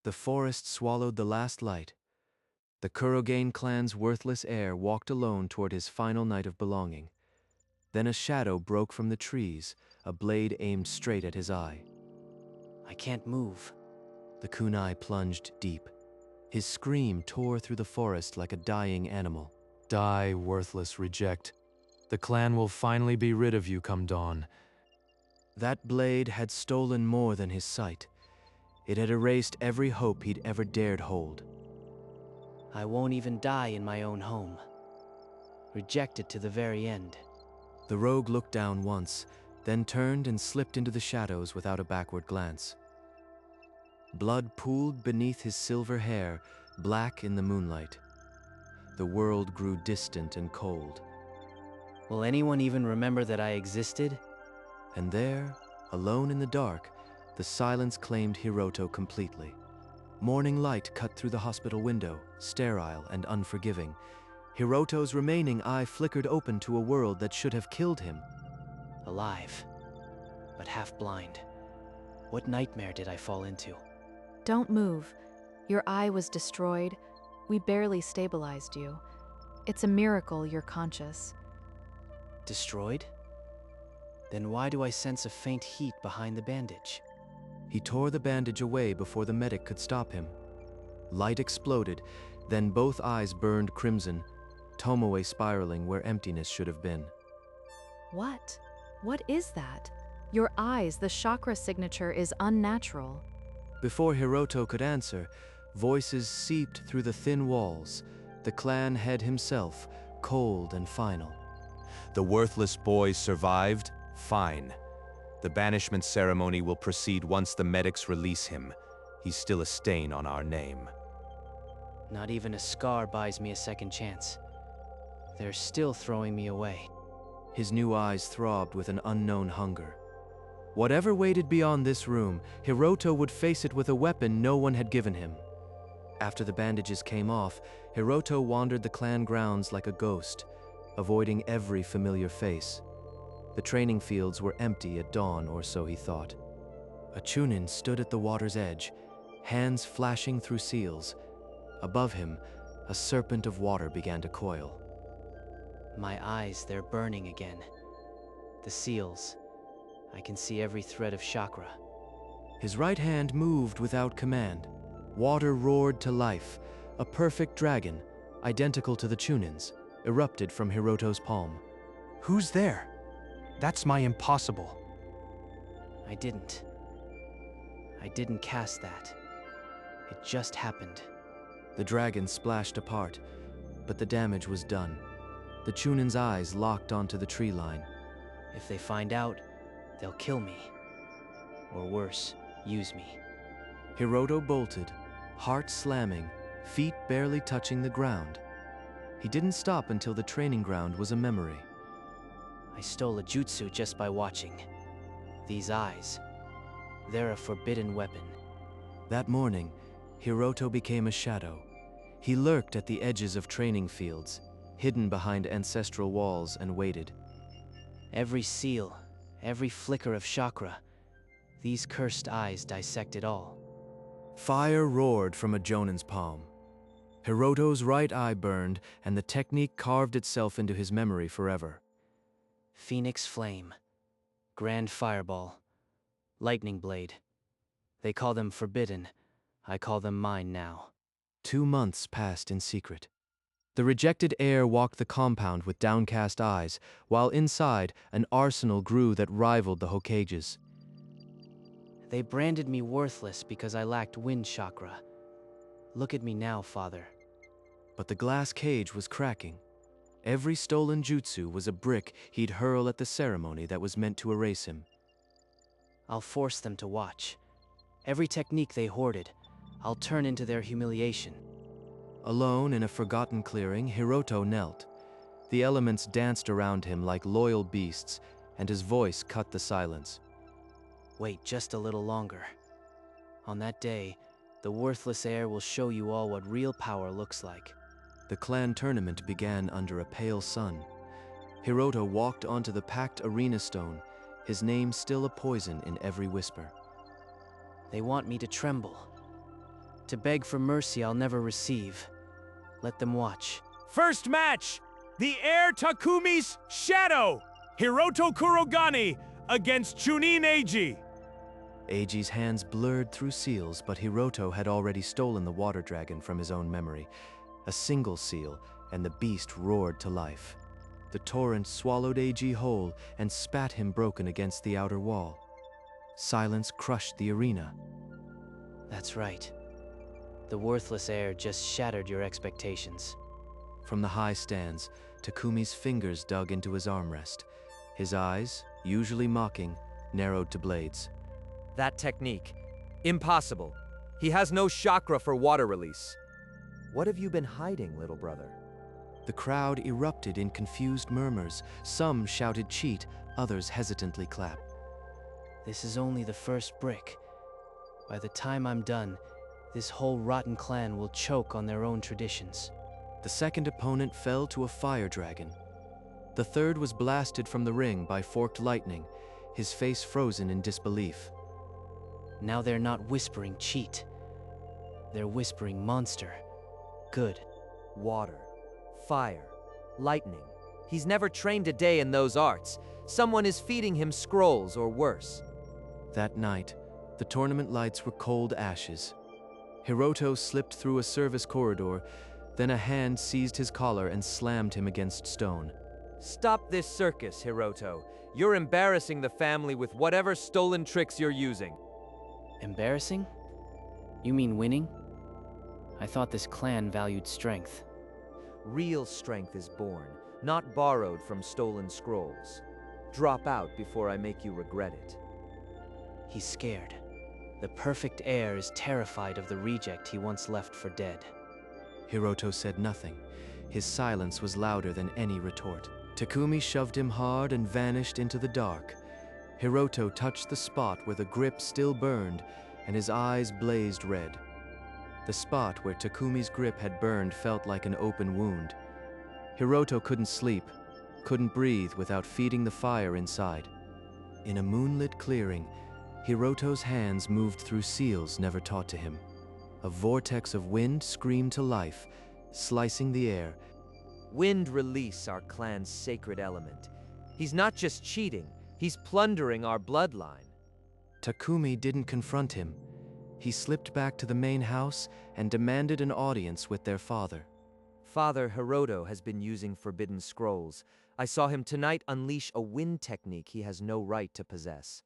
The forest swallowed the last light. The Kurogane clan's worthless heir walked alone toward his final night of belonging. Then a shadow broke from the trees, a blade aimed straight at his eye. I can't move. The kunai plunged deep. His scream tore through the forest like a dying animal. Die, worthless reject. The clan will finally be rid of you come dawn. That blade had stolen more than his sight. It had erased every hope he'd ever dared hold. I won't even die in my own home. Rejected to the very end. The rogue looked down once, then turned and slipped into the shadows without a backward glance. Blood pooled beneath his silver hair, black in the moonlight. The world grew distant and cold. Will anyone even remember that I existed? And there, alone in the dark, the silence claimed Hiroto completely. Morning light cut through the hospital window, sterile and unforgiving. Hiroto's remaining eye flickered open to a world that should have killed him. Alive, but half blind. What nightmare did I fall into? Don't move. Your eye was destroyed. We barely stabilized you. It's a miracle you're conscious. Destroyed? Then why do I sense a faint heat behind the bandage? He tore the bandage away before the medic could stop him. Light exploded, then both eyes burned crimson, Tomoe spiraling where emptiness should have been. What? What is that? Your eyes, the chakra signature is unnatural. Before Hiroto could answer, voices seeped through the thin walls, the clan head himself, cold and final. The worthless boy survived? Fine. The banishment ceremony will proceed once the medics release him. He's still a stain on our name. Not even a scar buys me a second chance. They're still throwing me away. His new eyes throbbed with an unknown hunger. Whatever waited beyond this room, Hiroto would face it with a weapon no one had given him. After the bandages came off, Hiroto wandered the clan grounds like a ghost, avoiding every familiar face. The training fields were empty at dawn, or so he thought. A chunin stood at the water's edge, hands flashing through seals. Above him, a serpent of water began to coil. My eyes, they're burning again. The seals. I can see every thread of chakra. His right hand moved without command. Water roared to life. A perfect dragon, identical to the chunins, erupted from Hiroto's palm. Who's there? That's my impossible. I didn't cast that. It just happened. The dragon splashed apart, but the damage was done. The chunin's eyes locked onto the tree line. If they find out, they'll kill me. Or worse, use me. Hiroto bolted, heart slamming, feet barely touching the ground. He didn't stop until the training ground was a memory. I stole a jutsu just by watching. These eyes, they're a forbidden weapon. That morning, Hiroto became a shadow. He lurked at the edges of training fields, hidden behind ancestral walls, and waited. Every seal, every flicker of chakra, these cursed eyes dissect it all. Fire roared from a jonin's palm. Hiroto's right eye burned, and the technique carved itself into his memory forever. Phoenix Flame, Grand Fireball, Lightning Blade. They call them forbidden. I call them mine now. 2 months passed in secret. The rejected heir walked the compound with downcast eyes, while inside, an arsenal grew that rivaled the Hokage's. They branded me worthless because I lacked wind chakra. Look at me now, father. But the glass cage was cracking. Every stolen jutsu was a brick he'd hurl at the ceremony that was meant to erase him. I'll force them to watch. Every technique they hoarded, I'll turn into their humiliation. Alone in a forgotten clearing, Hiroto knelt. The elements danced around him like loyal beasts, and his voice cut the silence. Wait just a little longer. On that day, the worthless heir will show you all what real power looks like. The clan tournament began under a pale sun. Hiroto walked onto the packed arena stone, his name still a poison in every whisper. They want me to tremble. To beg for mercy I'll never receive. Let them watch. First match! The Heir Takumi's Shadow! Hiroto Kurogane against Chunin Eiji. Eiji's hands blurred through seals, but Hiroto had already stolen the water dragon from his own memory. A single seal, and the beast roared to life. The torrent swallowed Eiji whole and spat him broken against the outer wall. Silence crushed the arena. That's right. The worthless heir just shattered your expectations. From the high stands, Takumi's fingers dug into his armrest. His eyes, usually mocking, narrowed to blades. That technique. Impossible. He has no chakra for water release. What have you been hiding, little brother? The crowd erupted in confused murmurs. Some shouted cheat, others hesitantly clapped. This is only the first brick. By the time I'm done, this whole rotten clan will choke on their own traditions. The second opponent fell to a fire dragon. The third was blasted from the ring by forked lightning, his face frozen in disbelief. Now they're not whispering cheat. They're whispering monster. Good. Water, fire, lightning. He's never trained a day in those arts. Someone is feeding him scrolls or worse. That night, the tournament lights were cold ashes. Hiroto slipped through a service corridor, then a hand seized his collar and slammed him against stone. Stop this circus, Hiroto. You're embarrassing the family with whatever stolen tricks you're using. Embarrassing? You mean winning? I thought this clan valued strength. Real strength is born, not borrowed from stolen scrolls. Drop out before I make you regret it. He's scared. The perfect heir is terrified of the reject he once left for dead. Hiroto said nothing. His silence was louder than any retort. Takumi shoved him hard and vanished into the dark. Hiroto touched the spot where the grip still burned, and his eyes blazed red. The spot where Takumi's grip had burned felt like an open wound. Hiroto couldn't sleep, couldn't breathe without feeding the fire inside. In a moonlit clearing, Hiroto's hands moved through seals never taught to him. A vortex of wind screamed to life, slicing the air. Wind release, our clan's sacred element. He's not just cheating, he's plundering our bloodline. Takumi didn't confront him. He slipped back to the main house and demanded an audience with their father. Father Hiroto has been using forbidden scrolls. I saw him tonight unleash a wind technique he has no right to possess.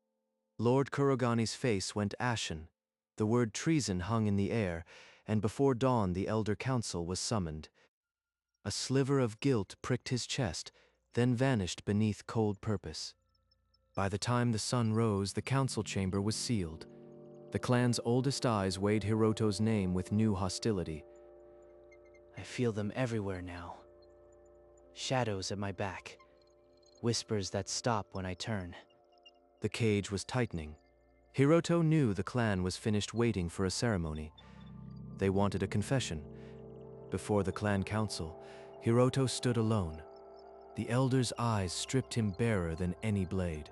Lord Kurogane's face went ashen. The word treason hung in the air, and before dawn the elder council was summoned. A sliver of guilt pricked his chest, then vanished beneath cold purpose. By the time the sun rose, the council chamber was sealed. The clan's oldest eyes weighed Hiroto's name with new hostility. I feel them everywhere now. Shadows at my back. Whispers that stop when I turn. The cage was tightening. Hiroto knew the clan was finished waiting for a ceremony. They wanted a confession. Before the clan council, Hiroto stood alone. The elder's eyes stripped him barer than any blade.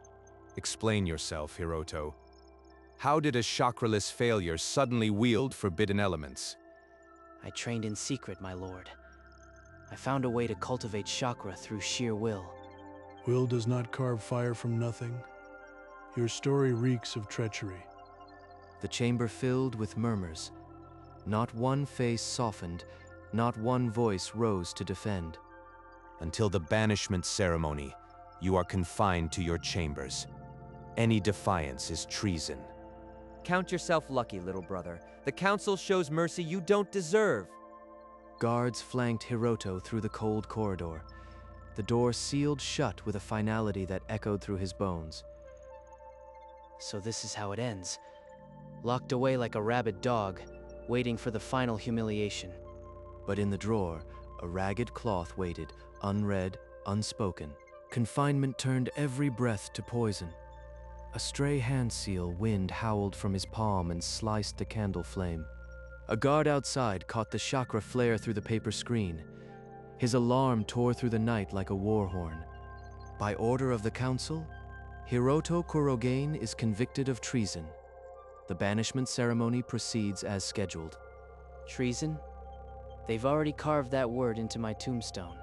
Explain yourself, Hiroto. How did a chakraless failure suddenly wield forbidden elements? I trained in secret, my lord. I found a way to cultivate chakra through sheer will. Will does not carve fire from nothing. Your story reeks of treachery. The chamber filled with murmurs. Not one face softened, not one voice rose to defend. Until the banishment ceremony, you are confined to your chambers. Any defiance is treason. Count yourself lucky, little brother. The council shows mercy you don't deserve. Guards flanked Hiroto through the cold corridor. The door sealed shut with a finality that echoed through his bones. So this is how it ends. Locked away like a rabid dog, waiting for the final humiliation. But in the drawer, a ragged cloth waited, unread, unspoken. Confinement turned every breath to poison. A stray hand seal wind howled from his palm and sliced the candle flame. A guard outside caught the chakra flare through the paper screen. His alarm tore through the night like a war horn. By order of the council, Hiroto Kurogane is convicted of treason. The banishment ceremony proceeds as scheduled. Treason? They've already carved that word into my tombstone.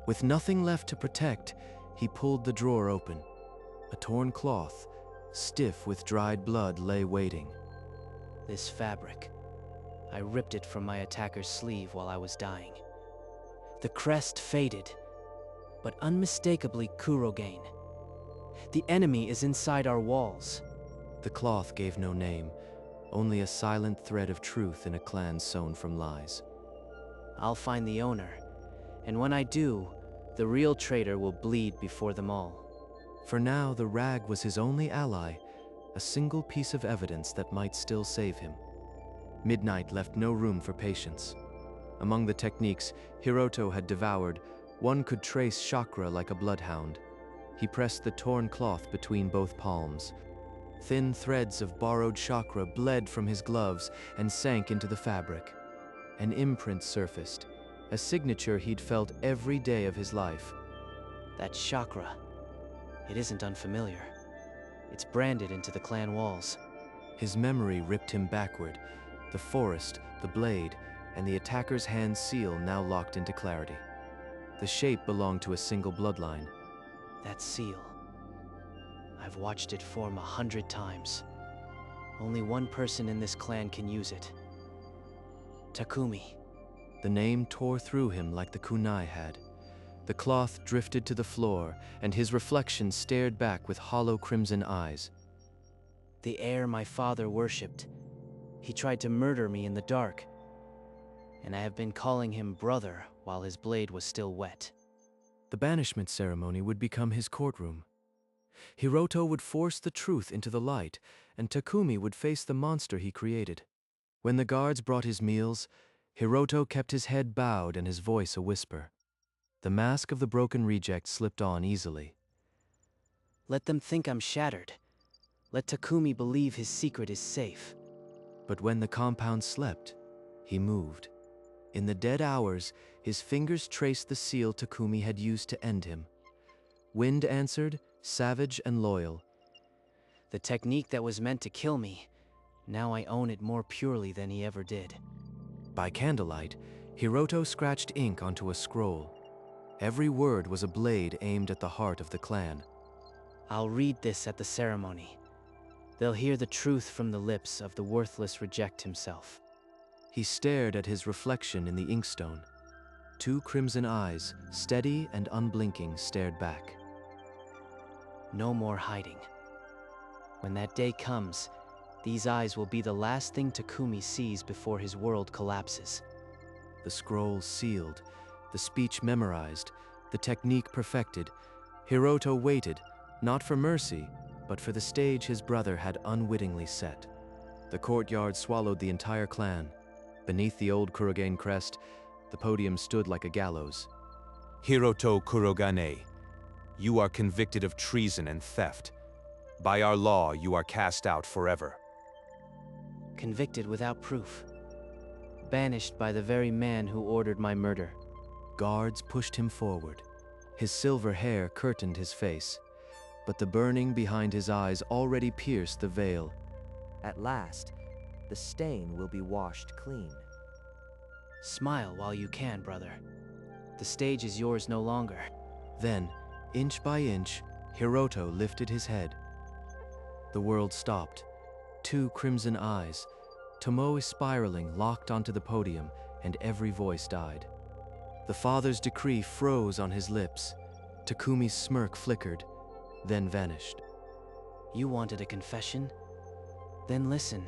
With nothing left to protect, he pulled the drawer open. A torn cloth, stiff with dried blood, lay waiting. This fabric. I ripped it from my attacker's sleeve while I was dying. The crest faded, but unmistakably Kurogain. The enemy is inside our walls. The cloth gave no name, only a silent thread of truth in a clan sown from lies. I'll find the owner, and when I do, the real traitor will bleed before them all. For now, the rag was his only ally, a single piece of evidence that might still save him. Midnight left no room for patience. Among the techniques Hiroto had devoured, one could trace chakra like a bloodhound. He pressed the torn cloth between both palms. Thin threads of borrowed chakra bled from his gloves and sank into the fabric. An imprint surfaced, a signature he'd felt every day of his life. That chakra, it isn't unfamiliar. It's branded into the clan walls. His memory ripped him backward. The forest, the blade, and the attacker's hand seal now locked into clarity. The shape belonged to a single bloodline. That seal. I've watched it form 100 times. Only one person in this clan can use it. Takumi. The name tore through him like the kunai had. The cloth drifted to the floor, and his reflection stared back with hollow crimson eyes. The heir my father worshipped. He tried to murder me in the dark, and I have been calling him brother while his blade was still wet. The banishment ceremony would become his courtroom. Hiroto would force the truth into the light, and Takumi would face the monster he created. When the guards brought his meals, Hiroto kept his head bowed and his voice a whisper. The mask of the broken reject slipped on easily. Let them think I'm shattered. Let Takumi believe his secret is safe. But when the compound slept, he moved. In the dead hours, his fingers traced the seal Takumi had used to end him. Wind answered, savage and loyal. The technique that was meant to kill me, now I own it more purely than he ever did. By candlelight, Hiroto scratched ink onto a scroll. Every word was a blade aimed at the heart of the clan. I'll read this at the ceremony. They'll hear the truth from the lips of the worthless reject himself. He stared at his reflection in the inkstone. Two crimson eyes, steady and unblinking, stared back. No more hiding. When that day comes, these eyes will be the last thing Takumi sees before his world collapses. The scroll sealed, the speech memorized, the technique perfected. Hiroto waited, not for mercy, but for the stage his brother had unwittingly set. The courtyard swallowed the entire clan. Beneath the old Kurogain crest, the podium stood like a gallows. Hiroto Kurogane, you are convicted of treason and theft. By our law, you are cast out forever. Convicted without proof. Banished by the very man who ordered my murder. Guards pushed him forward. His silver hair curtained his face, but the burning behind his eyes already pierced the veil. At last, the stain will be washed clean. Smile while you can, brother. The stage is yours no longer. Then, inch by inch, Hiroto lifted his head. The world stopped. Two crimson eyes, Tomoe spiraling, locked onto the podium, and every voice died. The father's decree froze on his lips. Takumi's smirk flickered, then vanished. You wanted a confession? Then listen,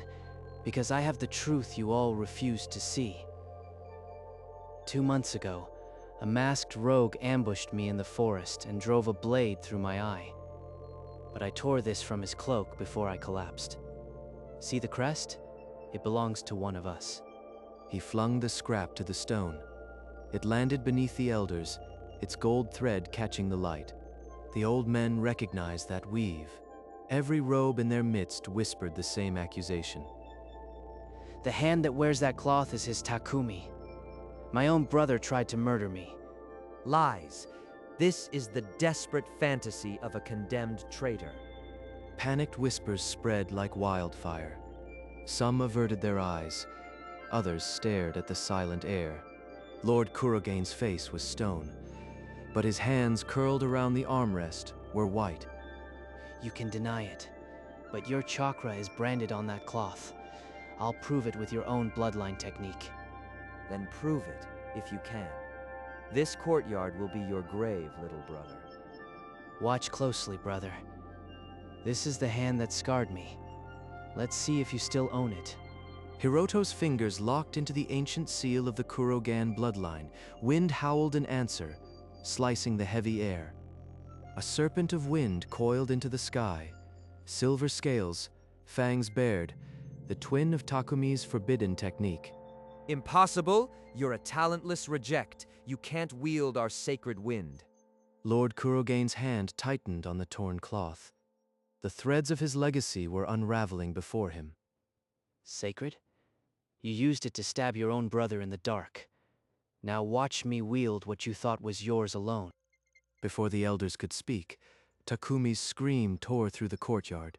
because I have the truth you all refused to see. 2 months ago, a masked rogue ambushed me in the forest and drove a blade through my eye. But I tore this from his cloak before I collapsed. See the crest? It belongs to one of us. He flung the scrap to the stone. It landed beneath the elders, its gold thread catching the light. The old men recognized that weave. Every robe in their midst whispered the same accusation. The hand that wears that cloth is his Takumi. My own brother tried to murder me. Lies. This is the desperate fantasy of a condemned traitor. Panicked whispers spread like wildfire. Some averted their eyes. Others stared at the silent air. Lord Kurogane's face was stone, but his hands curled around the armrest were white. You can deny it, but your chakra is branded on that cloth. I'll prove it with your own bloodline technique. Then prove it, if you can. This courtyard will be your grave, little brother. Watch closely, brother. This is the hand that scarred me. Let's see if you still own it. Hiroto's fingers locked into the ancient seal of the Kurogan bloodline. Wind howled in answer, slicing the heavy air. A serpent of wind coiled into the sky. Silver scales, fangs bared, the twin of Takumi's forbidden technique. Impossible! You're a talentless reject. You can't wield our sacred wind. Lord Kurogane's hand tightened on the torn cloth. The threads of his legacy were unraveling before him. Sacred? You used it to stab your own brother in the dark. Now watch me wield what you thought was yours alone. Before the elders could speak, Takumi's scream tore through the courtyard.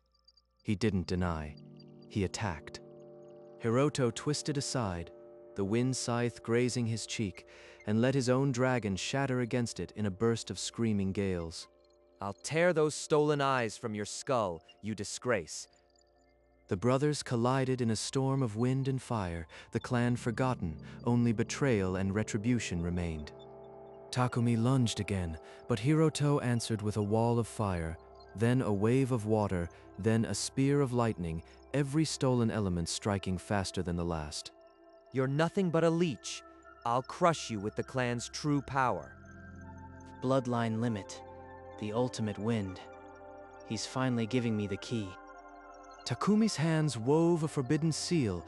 He didn't deny. He attacked. Hiroto twisted aside, the wind scythe grazing his cheek, and let his own dragon shatter against it in a burst of screaming gales. I'll tear those stolen eyes from your skull, you disgrace. The brothers collided in a storm of wind and fire, the clan forgotten, only betrayal and retribution remained. Takumi lunged again, but Hiroto answered with a wall of fire, then a wave of water, then a spear of lightning, every stolen element striking faster than the last. You're nothing but a leech. I'll crush you with the clan's true power. Bloodline limit. The ultimate wind. He's finally giving me the key. Takumi's hands wove a forbidden seal,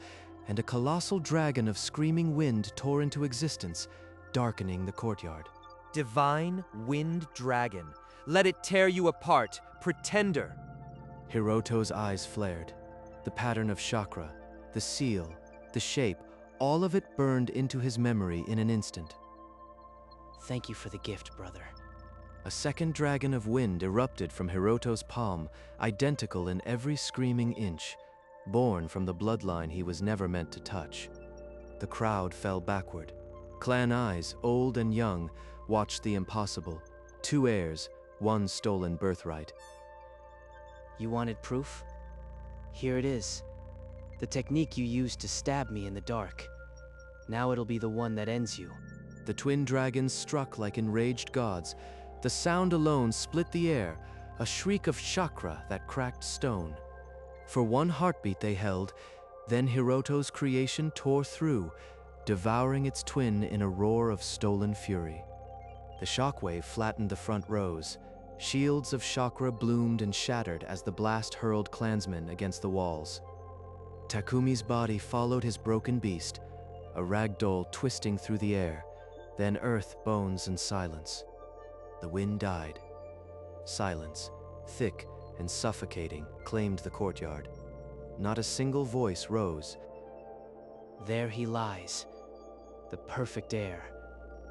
and a colossal dragon of screaming wind tore into existence, darkening the courtyard. Divine Wind Dragon. Let it tear you apart, pretender! Hiroto's eyes flared. The pattern of chakra, the seal, the shape, all of it burned into his memory in an instant. Thank you for the gift, brother. A second dragon of wind erupted from Hiroto's palm, identical in every screaming inch, born from the bloodline he was never meant to touch. The crowd fell backward. Clan eyes, old and young, watched the impossible. Two heirs, one stolen birthright. You wanted proof? Here it is. The technique you used to stab me in the dark. Now it'll be the one that ends you. The twin dragons struck like enraged gods. The sound alone split the air, a shriek of chakra that cracked stone. For one heartbeat they held, then Hiroto's creation tore through, devouring its twin in a roar of stolen fury. The shockwave flattened the front rows. Shields of chakra bloomed and shattered as the blast hurled clansmen against the walls. Takumi's body followed his broken beast, a ragdoll twisting through the air, then earth, bones, and silence. The wind died. Silence, thick and suffocating, claimed the courtyard. Not a single voice rose. There he lies, the perfect heir,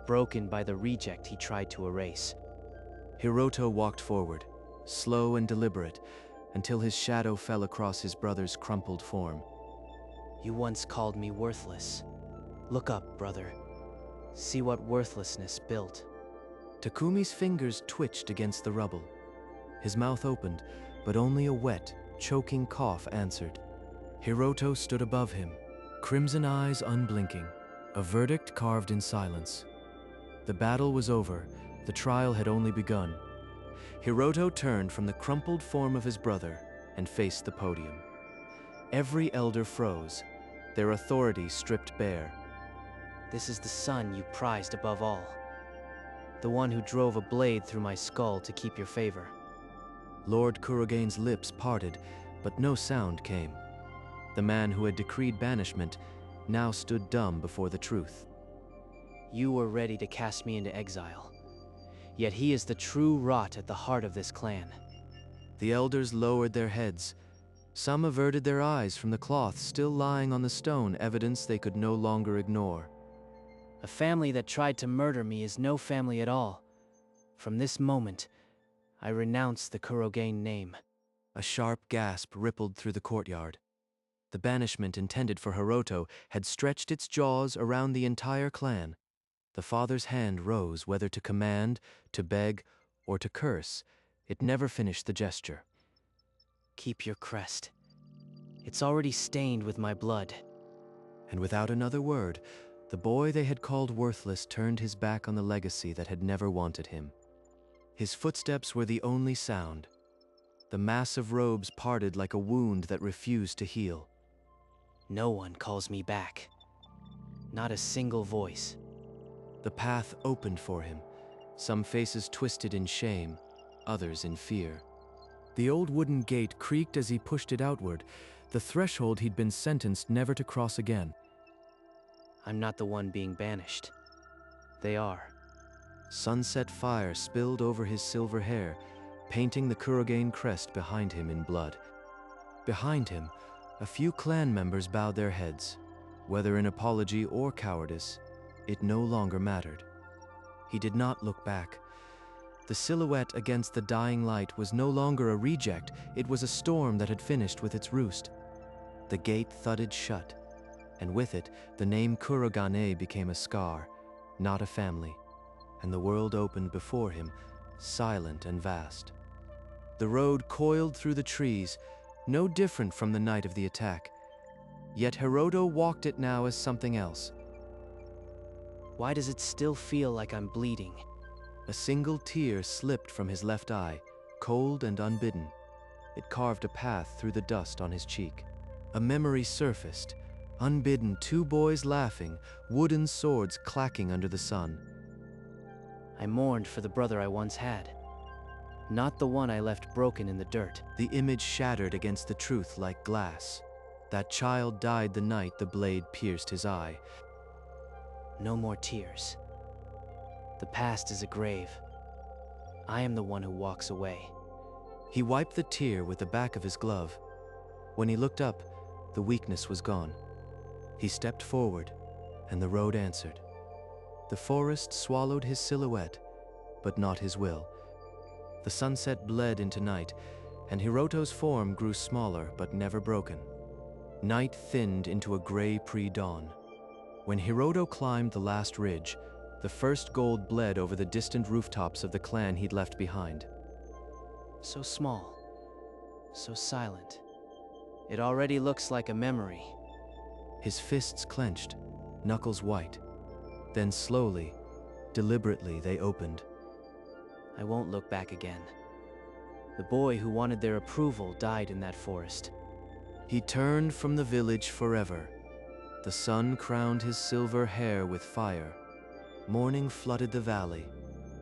broken by the reject he tried to erase. Hiroto walked forward, slow and deliberate, until his shadow fell across his brother's crumpled form. You once called me worthless. Look up, brother. See what worthlessness built. Takumi's fingers twitched against the rubble. His mouth opened, but only a wet, choking cough answered. Hiroto stood above him, crimson eyes unblinking, a verdict carved in silence. The battle was over, the trial had only begun. Hiroto turned from the crumpled form of his brother and faced the podium. Every elder froze, their authority stripped bare. This is the son you prized above all. The one who drove a blade through my skull to keep your favor. Lord Kurogane's lips parted, but no sound came. The man who had decreed banishment now stood dumb before the truth. You were ready to cast me into exile. Yet he is the true rot at the heart of this clan. The elders lowered their heads. Some averted their eyes from the cloth still lying on the stone, evidence they could no longer ignore. A family that tried to murder me is no family at all. From this moment, I renounce the Kurogane name. A sharp gasp rippled through the courtyard. The banishment intended for Hiroto had stretched its jaws around the entire clan. The father's hand rose whether to command, to beg, or to curse. It never finished the gesture. Keep your crest. It's already stained with my blood. And without another word, the boy they had called worthless turned his back on the legacy that had never wanted him. His footsteps were the only sound. The mass of robes parted like a wound that refused to heal. No one calls me back. Not a single voice. The path opened for him, some faces twisted in shame, others in fear. The old wooden gate creaked as he pushed it outward, the threshold he'd been sentenced never to cross again. I'm not the one being banished. They are. Sunset fire spilled over his silver hair, painting the Kurogane crest behind him in blood. Behind him, a few clan members bowed their heads. Whether in apology or cowardice, it no longer mattered. He did not look back. The silhouette against the dying light was no longer a reject, it was a storm that had finished with its roost. The gate thudded shut, and with it, the name Kurogane became a scar, not a family, and the world opened before him, silent and vast. The road coiled through the trees, no different from the night of the attack. Yet Hiroto walked it now as something else. Why does it still feel like I'm bleeding? A single tear slipped from his left eye, cold and unbidden. It carved a path through the dust on his cheek. A memory surfaced, unbidden, two boys laughing, wooden swords clacking under the sun. I mourned for the brother I once had, not the one I left broken in the dirt. The image shattered against the truth like glass. That child died the night the blade pierced his eye. No more tears. The past is a grave. I am the one who walks away. He wiped the tear with the back of his glove. When he looked up, the weakness was gone. He stepped forward, and the road answered. The forest swallowed his silhouette, but not his will. The sunset bled into night, and Hiroto's form grew smaller but never broken. Night thinned into a gray pre-dawn. When Hiroto climbed the last ridge, the first gold bled over the distant rooftops of the clan he'd left behind. So small, so silent. It already looks like a memory. His fists clenched, knuckles white. Then slowly, deliberately, they opened. I won't look back again. The boy who wanted their approval died in that forest. He turned from the village forever. The sun crowned his silver hair with fire. Morning flooded the valley.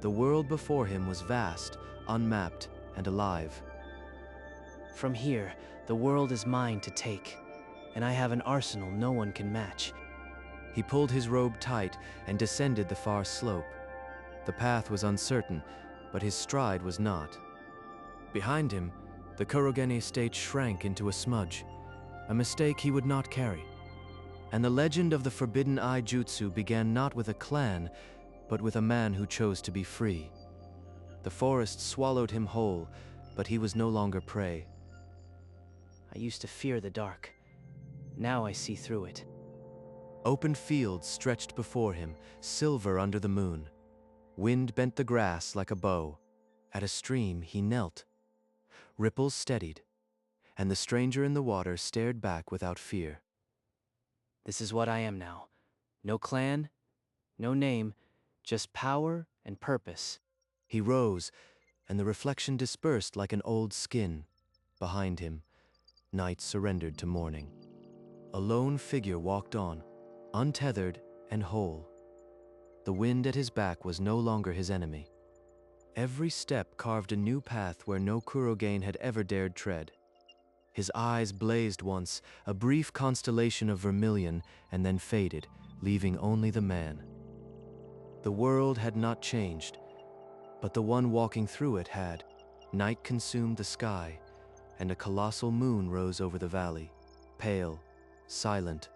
The world before him was vast, unmapped, and alive. From here, the world is mine to take, and I have an arsenal no one can match. He pulled his robe tight and descended the far slope. The path was uncertain, but his stride was not. Behind him, the Kurogane estate shrank into a smudge, a mistake he would not carry. And the legend of the Forbidden Eye Jutsu began not with a clan, but with a man who chose to be free. The forest swallowed him whole, but he was no longer prey. I used to fear the dark. Now I see through it. Open fields stretched before him, silver under the moon. Wind bent the grass like a bow. At a stream he knelt. Ripples steadied, and the stranger in the water stared back without fear. This is what I am now. No clan, no name, just power and purpose. He rose, and the reflection dispersed like an old skin. Behind him, night surrendered to morning. A lone figure walked on, untethered and whole. The wind at his back was no longer his enemy. Every step carved a new path where no Kurogane had ever dared tread. His eyes blazed once, a brief constellation of vermilion, and then faded, leaving only the man. The world had not changed, but the one walking through it had. Night consumed the sky, and a colossal moon rose over the valley, pale, silent,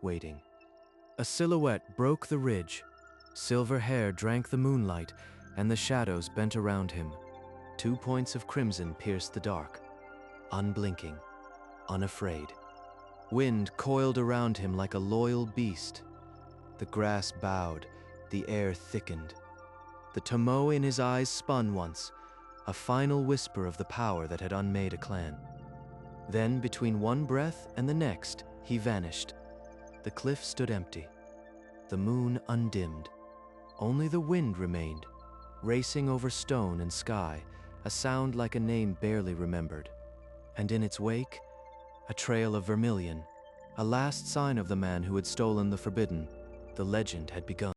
waiting. A silhouette broke the ridge. Silver hair drank the moonlight, and the shadows bent around him. 2 points of crimson pierced the dark, unblinking, unafraid. Wind coiled around him like a loyal beast. The grass bowed, the air thickened. The Tomoe in his eyes spun once, a final whisper of the power that had unmade a clan. Then, between one breath and the next, he vanished. The cliff stood empty, the moon undimmed. Only the wind remained, racing over stone and sky, a sound like a name barely remembered. And in its wake, a trail of vermilion, a last sign of the man who had stolen the forbidden. The legend had begun.